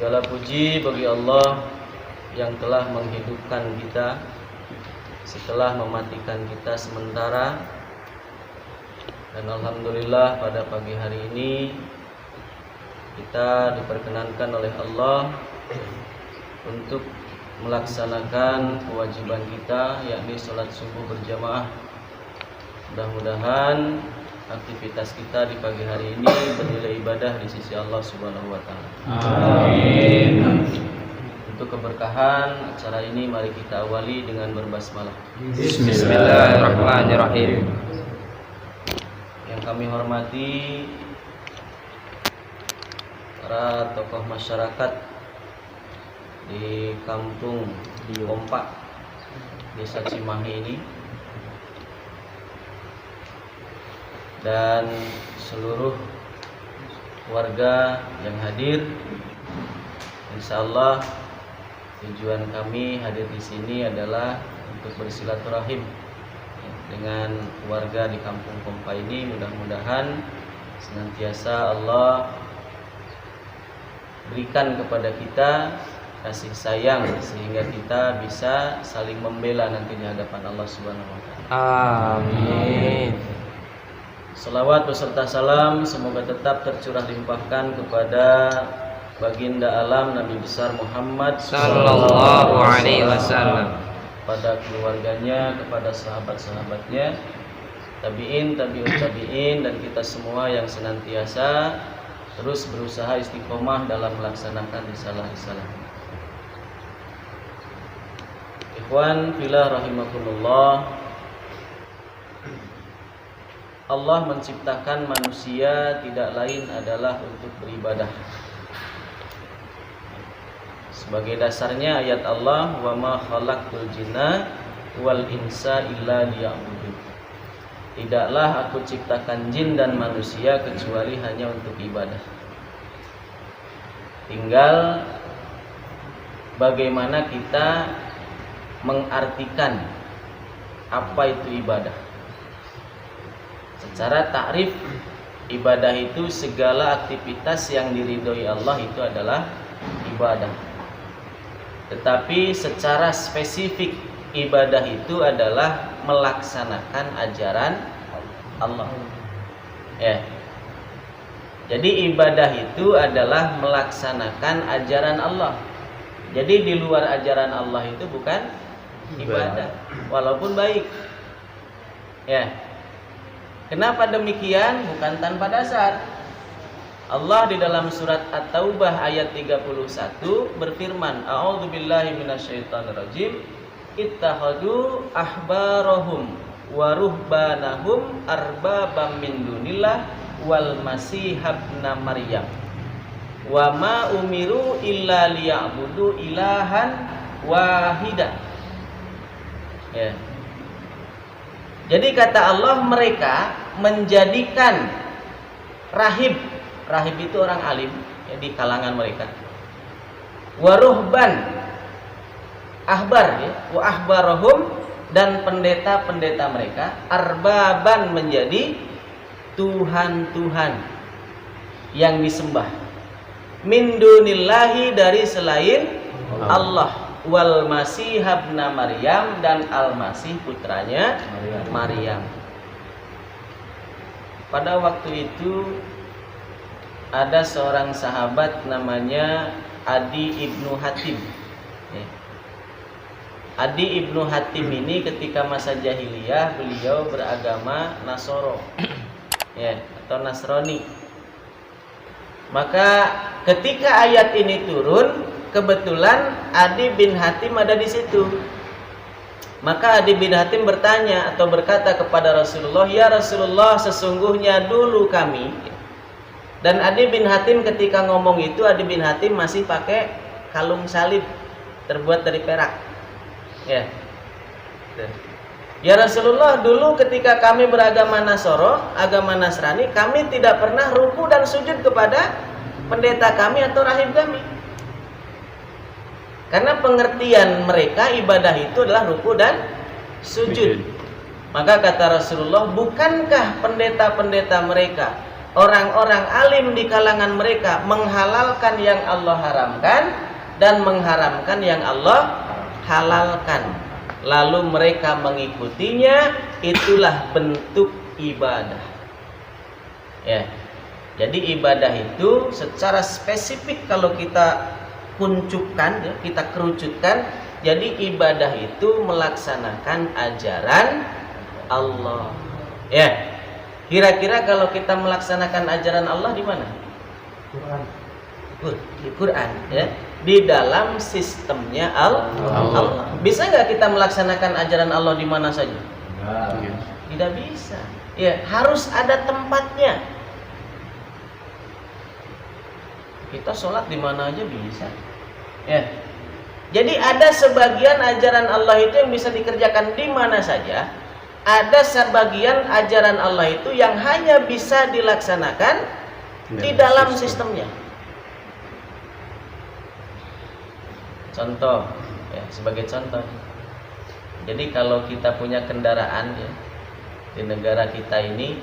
Segala puji bagi Allah yang telah menghidupkan kita setelah mematikan kita sementara. Dan alhamdulillah pada pagi hari ini kita diperkenankan oleh Allah untuk melaksanakan kewajiban kita, yakni sholat subuh berjamaah. Mudah-mudahan aktivitas kita di pagi hari ini bernilai ibadah di sisi Allah Subhanahu wa taala. Amin. Untuk keberkahan acara ini mari kita awali dengan berbasmalah. Bismillahirrahmanirrahim. Yang kami hormati para tokoh masyarakat di kampung Kompak, Desa Cimahi ini, dan seluruh warga yang hadir. Insyaallah tujuan kami hadir di sini adalah untuk bersilaturahim dengan warga di kampung Kompak ini. Mudah-mudahan senantiasa Allah berikan kepada kita kasih sayang sehingga kita bisa saling membela nanti di hadapan Allah Subhanahu wa taala. Amin. Salawat beserta salam semoga tetap tercurah limpahkan kepada baginda alam Nabi besar Muhammad Sallallahu alaihi wasallam, pada keluarganya, kepada sahabat-sahabatnya, tabi'in, tabi'ut tabi'in, dan kita semua yang senantiasa terus berusaha istiqomah dalam melaksanakan risalah-risalah. Ikhwan fillah rahimakumullah, Allah menciptakan manusia tidak lain adalah untuk beribadah. Sebagai dasarnya ayat Allah, wa ma khalaqtul jinna wal insa illa liya'budun. Tidaklah aku ciptakan jin dan manusia kecuali hanya untuk ibadah. Tinggal bagaimana kita mengartikan apa itu ibadah. Secara takrif, ibadah itu segala aktivitas yang diridhoi Allah itu adalah ibadah. Tetapi secara spesifik ibadah itu adalah melaksanakan ajaran Allah. Ya. Jadi ibadah itu adalah melaksanakan ajaran Allah. Jadi di luar ajaran Allah itu bukan ibadah, walaupun baik. Ya. Kenapa demikian? Bukan tanpa dasar. Allah di dalam surat At-Taubah ayat 31 berfirman, A'udzubillahi minasyaitonirrajim, ittakhadu ahbarahum wa ruhbanahum arbabam min dunillah wal masih ibna Maryam wa ma umiru illa liya'budu ilahan wahida. Ya. Jadi kata Allah, mereka menjadikan rahib itu orang alim ya, di kalangan mereka, waruhban, ahbar ya, wa ahbarahum, dan pendeta-pendeta mereka, arbaban, menjadi tuhan-tuhan yang disembah, min dunillahi, dari selain Allah, wal masih ibna Maryam, dan al-masih putranya Maryam. Pada waktu itu ada seorang sahabat namanya Adi ibnu Hatim. Adi ibnu Hatim ini ketika masa jahiliyah beliau beragama Nasoro, ya, atau Nasrani. Maka ketika ayat ini turun, kebetulan Adi bin Hatim ada di situ. Maka Adi bin Hatim bertanya atau berkata kepada Rasulullah, ya Rasulullah, sesungguhnya dulu kami. Dan Adi bin Hatim ketika ngomong itu, Adi bin Hatim masih pakai kalung salib terbuat dari perak. Ya. Ya Rasulullah, dulu ketika kami beragama Nasoro, agama Nasrani, kami tidak pernah ruku dan sujud kepada pendeta kami atau rahib kami. Karena pengertian mereka ibadah itu adalah ruku dan sujud. Maka kata Rasulullah, bukankah pendeta-pendeta mereka orang-orang alim di kalangan mereka menghalalkan yang Allah haramkan dan mengharamkan yang Allah halalkan, lalu mereka mengikutinya, itulah bentuk ibadah. Ya. Jadi ibadah itu secara spesifik kalau kita kuncupkan, ya, kita kerucutkan, jadi ibadah itu melaksanakan ajaran Allah. Ya. Kira-kira kalau kita melaksanakan ajaran Allah di mana? Di Quran, ya. Di dalam sistemnya Allah. Bisa nggak kita melaksanakan ajaran Allah di mana saja? Tidak bisa. Ya, harus ada tempatnya. Kita sholat di mana aja bisa. Ya. Jadi ada sebagian ajaran Allah itu yang bisa dikerjakan di mana saja. Ada sebagian ajaran Allah itu yang hanya bisa dilaksanakan di dalam sistemnya. Contoh, ya, sebagai contoh. Jadi kalau kita punya kendaraan, ya, di negara kita ini,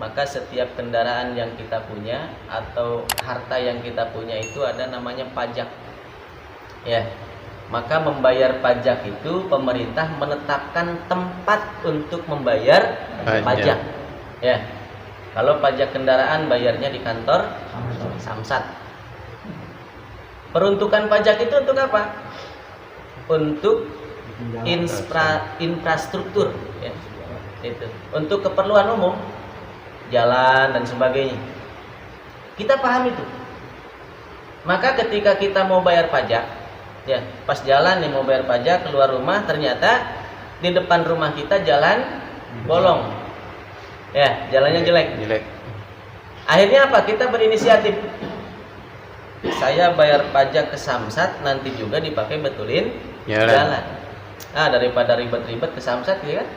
maka setiap kendaraan yang kita punya atau harta yang kita punya itu ada namanya pajak. Ya. Maka membayar pajak itu pemerintah menetapkan tempat untuk membayar pajak. Ya. Kalau pajak kendaraan bayarnya di kantor Samsat. Peruntukan pajak itu untuk apa? Untuk infrastruktur, ya. Itu. Untuk keperluan umum, jalan dan sebagainya. Kita paham itu. Maka ketika kita mau bayar pajak, ya, pas jalan nih mau bayar pajak, keluar rumah, ternyata di depan rumah kita jalan bolong. Ya, jalannya jelek. Akhirnya apa? Kita berinisiatif. Saya bayar pajak ke Samsat, nanti juga dipakai betulin jalan. Nah, daripada ribet-ribet ke Samsat, ya kan?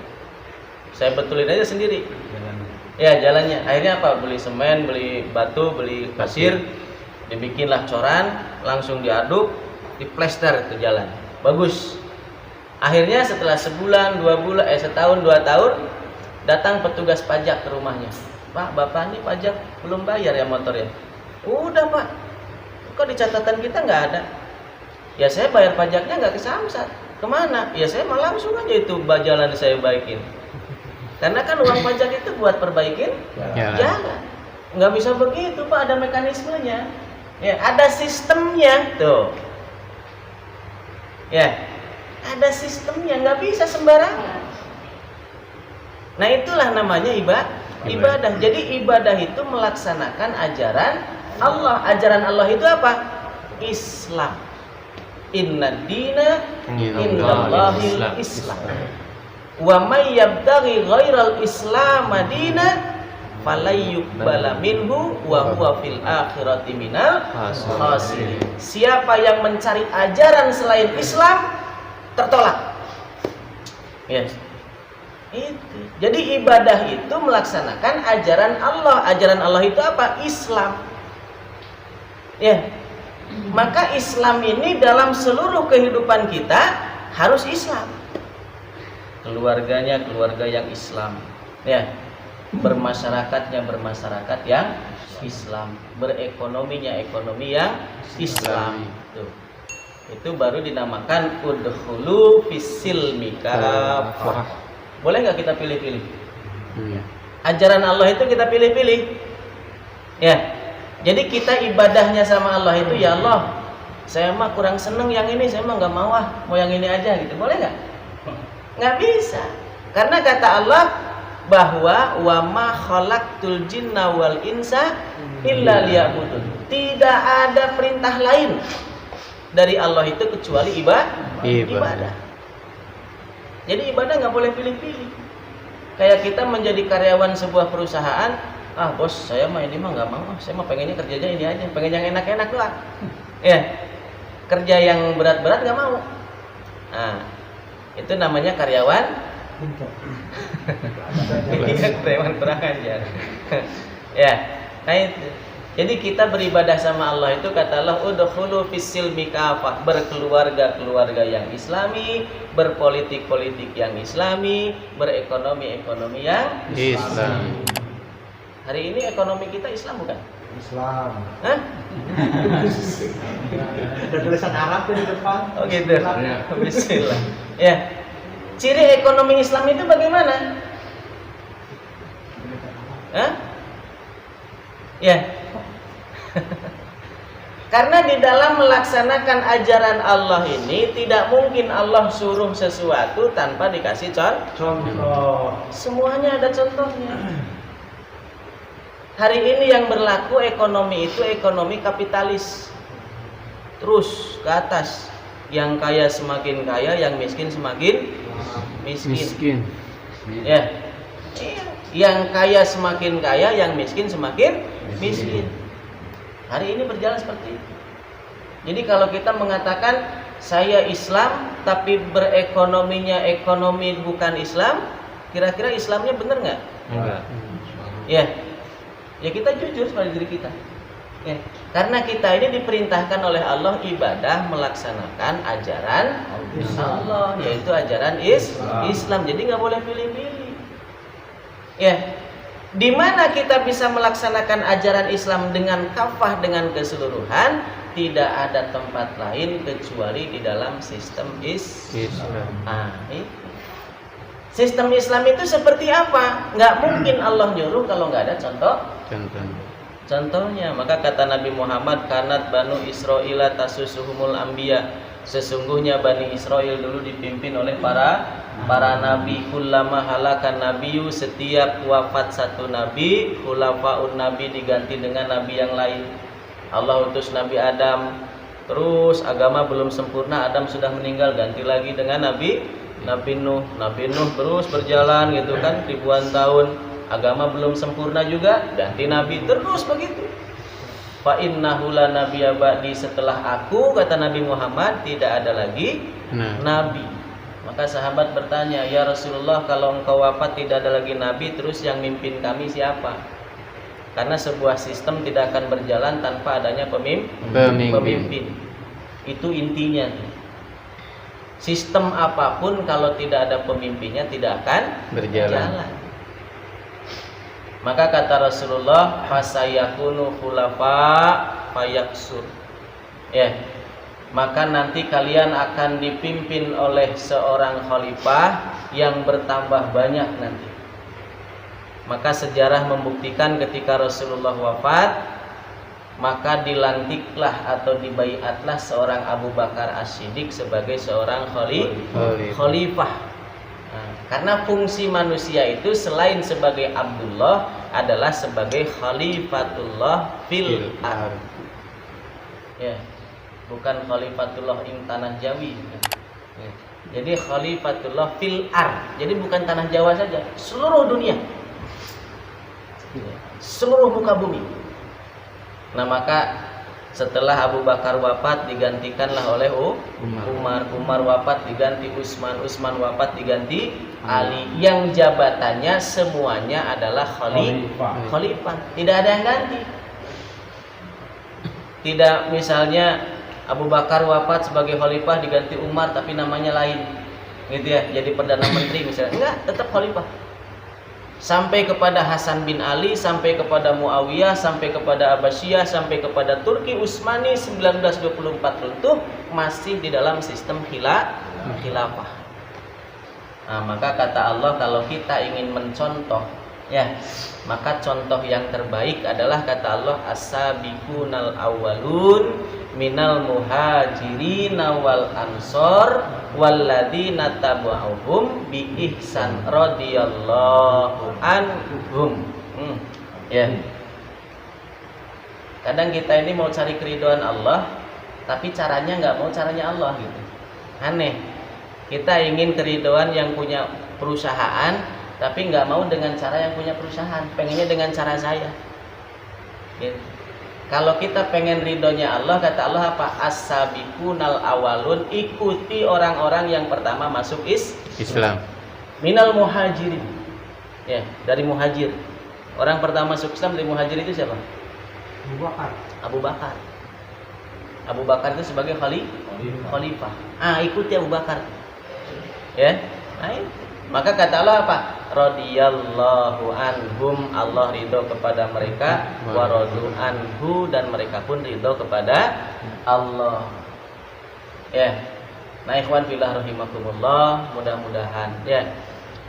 Saya betulin aja sendiri. Ya, jalannya. Akhirnya apa? Beli semen, beli batu, beli pasir, dibikinlah coran, langsung diaduk, diplester itu jalan, bagus. Akhirnya setelah sebulan, 2 bulan, setahun, 2 tahun, datang petugas pajak ke rumahnya. Pak, bapak ini pajak belum bayar ya motornya? Udah pak, kok di catatan kita nggak ada? Ya saya bayar pajaknya nggak ke Samsat, kemana? Ya saya malah langsung aja itu jalan saya baikin. Karena kan uang pajak itu buat perbaikin jalan. Nggak bisa begitu pak, ada mekanismenya. Ya, ada sistemnya tuh. Ya, ada sistemnya, nggak bisa sembarangan. Nah itulah namanya ibadah. Jadi ibadah itu melaksanakan ajaran Allah. Ajaran Allah itu apa? Islam. Inna dina indallahil Islam. Wa may yabtaghi ghairal Islam madina falayyuqbala minhu wa huwa fil akhirati minal khasirin. Siapa yang mencari ajaran selain Islam tertolak. Yes. Itu. Jadi ibadah itu melaksanakan ajaran Allah. Ajaran Allah itu apa? Islam. Ya. Maka Islam ini dalam seluruh kehidupan kita harus Islam. Keluarganya keluarga yang Islam. Ya. Bermasyarakatnya bermasyarakat yang Islam, berekonominya ekonomi yang Islam. Itu baru dinamakan udkhulu fisilmi kafah. Boleh nggak kita pilih-pilih? Ajaran Allah itu kita pilih-pilih. Ya. Jadi kita ibadahnya sama Allah itu, ya Allah, saya mah kurang seneng yang ini, saya mah nggak mau mau yang ini aja gitu. Boleh nggak? Nggak bisa. Karena kata Allah bahwa wa ma khalaqtul jinna wal insa illa liya'budun. Tidak ada perintah lain dari Allah itu kecuali ibadah. Jadi ibadah nggak boleh pilih-pilih. Kayak kita menjadi karyawan sebuah perusahaan, bos saya mah ini mah nggak mau, saya mah pengennya kerjanya ini aja, pengen yang enak-enak doang. Ya, kerja yang berat-berat nggak mau. Nah, itu namanya karyawan. Karyawan kurang ajar. Ya, nah itu. Jadi kita beribadah sama Allah itu kata Allah udkhulu fis-silmi kafah, berkeluarga yang Islami, berpolitik yang Islami, berekonomi yang Islami. Hari ini ekonomi kita Islam bukan? Islam. Hah? Ada tulisan Arab di depan. Oh gitu. Bismillah. Ya. Ciri ekonomi Islam itu bagaimana? Hah? Ya. Karena di dalam melaksanakan ajaran Allah ini tidak mungkin Allah suruh sesuatu tanpa dikasih Contoh. Semuanya ada contohnya. Hari ini yang berlaku ekonomi itu ekonomi kapitalis. Terus ke atas. Yang kaya semakin kaya, yang miskin semakin miskin. Ya. Yang kaya semakin kaya, yang miskin semakin miskin. Hari ini berjalan seperti itu. Jadi kalau kita mengatakan saya Islam tapi berekonominya ekonomi bukan Islam, kira-kira Islamnya benar nggak? Enggak. Ya, ya kita jujur pada diri kita. Ya. Karena kita ini diperintahkan oleh Allah ibadah melaksanakan ajaran Allah, yaitu ajaran Islam. Jadi nggak boleh pilih-pilih. Ya. Di mana kita bisa melaksanakan ajaran Islam dengan kafah, dengan keseluruhan, tidak ada tempat lain kecuali di dalam sistem Islam. Sistem Islam itu seperti apa? Nggak mungkin Allah nyuruh kalau nggak ada contohnya. Maka kata Nabi Muhammad, kanat banu Israila tasusuhumul anbiya. Sesungguhnya Bani Israel dulu dipimpin oleh para nabi. Kullama halakan nabiyu, setiap wafat satu nabi, khulafaun nabi diganti dengan nabi yang lain. Allah utus Nabi Adam, terus agama belum sempurna, Adam sudah meninggal, ganti lagi dengan Nabi Nuh. Nabi Nuh terus berjalan gitu kan, ribuan tahun, agama belum sempurna juga, ganti nabi, terus begitu. Fa innahu la nabiyya ba'di, setelah aku, kata Nabi Muhammad, tidak ada lagi nabi. Maka sahabat bertanya, ya Rasulullah, kalau engkau wafat tidak ada lagi nabi, terus yang mimpin kami siapa? Karena sebuah sistem tidak akan berjalan tanpa adanya pemimpin. Itu intinya. Sistem apapun kalau tidak ada pemimpinnya tidak akan berjalan. Maka kata Rasulullah, fasayakunu khulafa fayaksur. Ya. Maka nanti kalian akan dipimpin oleh seorang khalifah yang bertambah banyak nanti. Maka sejarah membuktikan ketika Rasulullah wafat, maka dilantiklah atau dibaiatlah seorang Abu Bakar As-Siddiq sebagai seorang khalifah. Nah, karena fungsi manusia itu selain sebagai Abdullah adalah sebagai Khalifatullah fil ard. Ya, bukan Khalifatullah ing tanah Jawi. Ya. Jadi Khalifatullah fil ard. Jadi bukan tanah Jawa saja, seluruh dunia. Seluruh muka bumi. Nah, maka setelah Abu Bakar wafat digantikanlah oleh Umar. Umar wafat diganti Utsman. Utsman wafat diganti Ali. Yang jabatannya semuanya adalah khalifah. Tidak ada yang ganti. Tidak misalnya Abu Bakar wafat sebagai khalifah diganti Umar tapi namanya lain. Gitu ya, jadi perdana menteri misalnya. Enggak, tetap khalifah. Sampai kepada Hasan bin Ali, sampai kepada Muawiyah, sampai kepada Abbasiyah, sampai kepada Turki Utsmani 1924 runtuh, masih di dalam sistem khilafah. Nah, maka kata Allah, kalau kita ingin mencontoh, ya, maka contoh yang terbaik adalah kata Allah, as-sabiqunal awwalun minal muhajirin wal ansor walladzina tabauhum bi ihsan radhiyallahu anhum. Ya. Kadang kita ini mau cari keridhaan Allah, tapi caranya nggak mau caranya Allah gitu. Aneh. Kita ingin keridhaan yang punya perusahaan, tapi nggak mau dengan cara yang punya perusahaan, pengennya dengan cara saya. Gitu. Kalau kita pengen ridhonya Allah, kata Allah apa? As-sabiqunal awalun, ikuti orang-orang yang pertama masuk Islam. Minal muhajirin. Ya, dari muhajir. Orang pertama masuk Islam dari muhajir itu siapa? Abu Bakar. Abu Bakar itu sebagai khalifah. Ikuti Abu Bakar. Ya. Maka kata Allah apa? radhiyallahu anhum, Allah ridho kepada mereka, wa radu anhu, dan mereka pun ridho kepada Allah. Ya. Nah, ikhwan fillah rahimakumullah, mudah-mudahan ya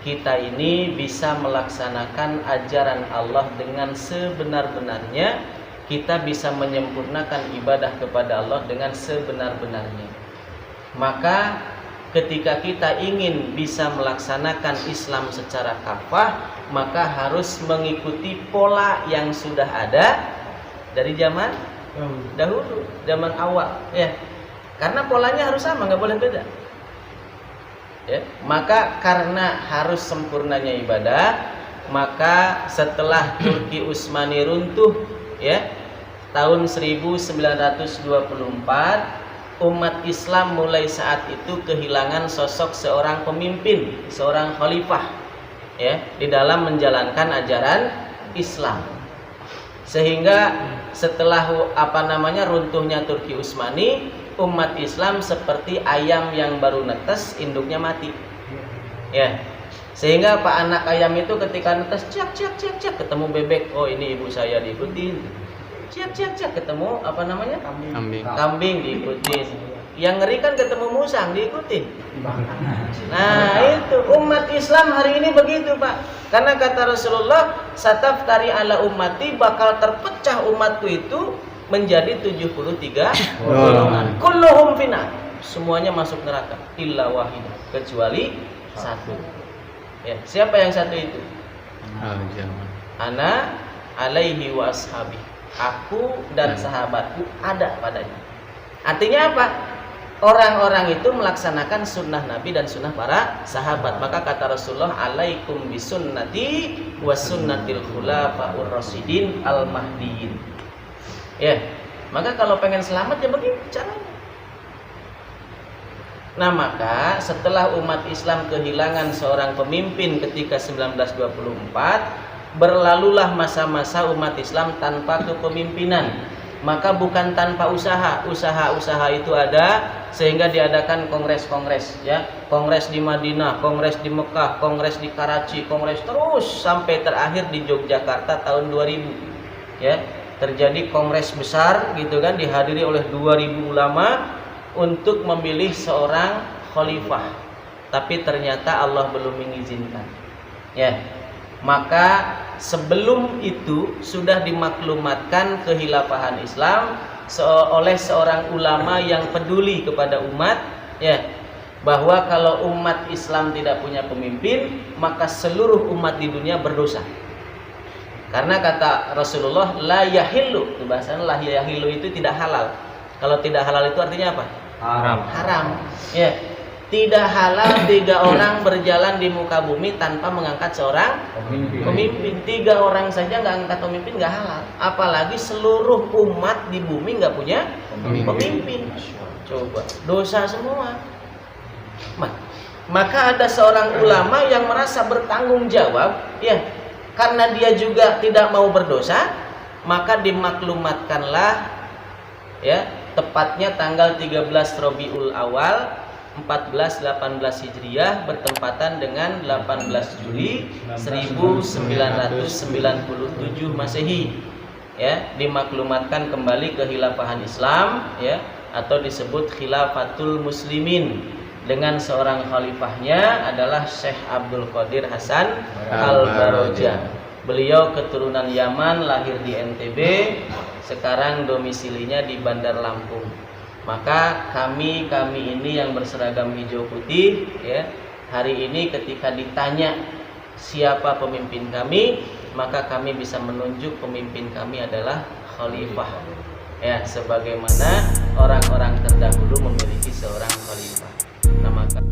kita ini bisa melaksanakan ajaran Allah dengan sebenar-benarnya, kita bisa menyempurnakan ibadah kepada Allah dengan sebenar-benarnya. Maka ketika kita ingin bisa melaksanakan Islam secara kafah, maka harus mengikuti pola yang sudah ada dari zaman dahulu, zaman awal ya. Karena polanya harus sama, nggak boleh beda. Ya, maka karena harus sempurnanya ibadah, maka setelah Turki Utsmani runtuh ya tahun 1924, umat Islam mulai saat itu kehilangan sosok seorang pemimpin, seorang khalifah ya di dalam menjalankan ajaran Islam. Sehingga setelah runtuhnya Turki Utsmani, umat Islam seperti ayam yang baru netes, induknya mati. Ya. Sehingga pak anak ayam itu ketika netes ciak ketemu bebek, oh ini ibu saya, diikutin. Ciak ketemu kambing diikutin. Yang ngeri kan ketemu musang, diikutin. Nah itu umat Islam hari ini begitu Pak. Karena kata Rasulullah, sataftari ala ummati, bakal terpecah umatku itu menjadi 73 golongan. Kulluhum finnar, semuanya masuk neraka illa wahidah, kecuali satu. Ya, siapa yang satu itu? Ana alaihi wa ashabi, aku dan sahabatku ada padanya. Artinya apa? Orang-orang itu melaksanakan sunnah Nabi dan sunnah para sahabat. Maka kata Rasulullah, alaikum bisunnati wa sunnatil khulafaur rasyidin al mahdiin. Ya, maka kalau pengen selamat ya begini caranya. Nah, maka setelah umat Islam kehilangan seorang pemimpin ketika 1924, berlalulah masa-masa umat Islam tanpa kepemimpinan. Maka bukan tanpa usaha itu ada, sehingga diadakan kongres-kongres ya, kongres di Madinah, kongres di Mekah, kongres di Karachi, kongres terus sampai terakhir di Yogyakarta tahun 2000 ya, terjadi kongres besar gitu kan, dihadiri oleh 2000 ulama untuk memilih seorang khalifah, tapi ternyata Allah belum mengizinkan ya. Maka sebelum itu sudah dimaklumatkan kehilafahan Islam oleh seorang ulama yang peduli kepada umat ya, bahwa kalau umat Islam tidak punya pemimpin, maka seluruh umat di dunia berdosa. Karena kata Rasulullah, la yahillu, bahasanya la yahillu itu tidak halal. Kalau tidak halal itu artinya apa? Haram ya. Tidak halal 3 orang berjalan di muka bumi tanpa mengangkat seorang pemimpin. 3 orang saja nggak angkat pemimpin nggak halal. Apalagi seluruh umat di bumi nggak punya pemimpin. Coba, dosa semua. Maka ada seorang ulama yang merasa bertanggung jawab, ya, karena dia juga tidak mau berdosa, maka dimaklumatkanlah, ya, tepatnya tanggal 13 Rabiul Awal 1418 Hijriah bertempatan dengan 18 Juli 1997 Masehi ya, dimaklumatkan kembali kehilafahan Islam ya, atau disebut Khilafatul Muslimin, dengan seorang khalifahnya adalah Syekh Abdul Qadir Hasan Al-Baroja. Beliau keturunan Yaman, lahir di NTB, sekarang domisilinya di Bandar Lampung. Maka kami ini yang berseragam hijau putih ya, hari ini ketika ditanya siapa pemimpin kami, maka kami bisa menunjuk pemimpin kami adalah khalifah ya, sebagaimana orang-orang terdahulu memiliki seorang khalifah. Nah, maka